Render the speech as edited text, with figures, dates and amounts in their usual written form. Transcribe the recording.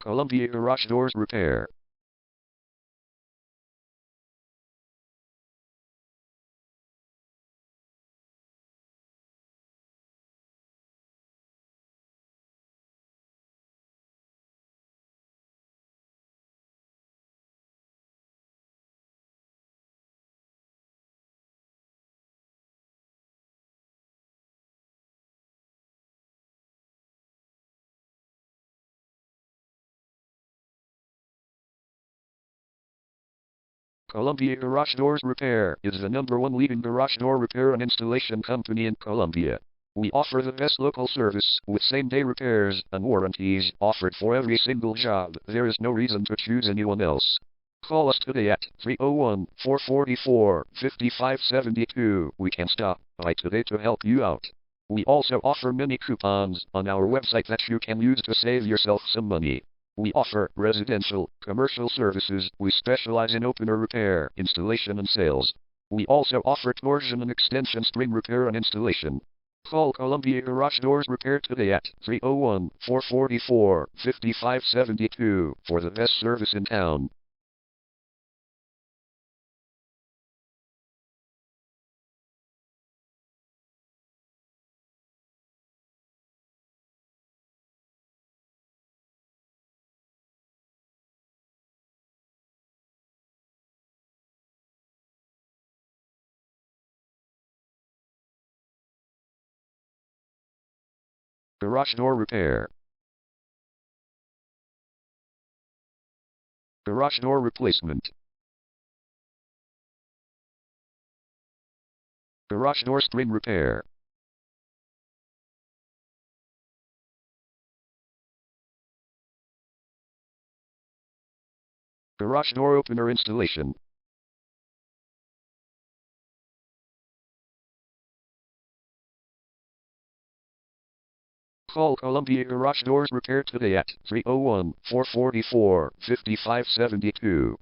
Columbia Garage Doors Repair. Columbia Garage Doors Repair is the #1 leading garage door repair and installation company in Columbia. We offer the best local service with same-day repairs and warranties offered for every single job. There is no reason to choose anyone else. Call us today at 301-444-5572. We can stop by today to help you out. We also offer many coupons on our website that you can use to save yourself some money. We offer residential, commercial services. We specialize in opener repair, installation and sales. We also offer torsion and extension string repair and installation. Call Columbia Garage Doors Repair today at 301-444-5572 for the best service in town. Garage door repair. Garage door replacement. Garage door string repair. Garage door opener installation. Call Columbia Garage Doors Repair today at 301-444-5572.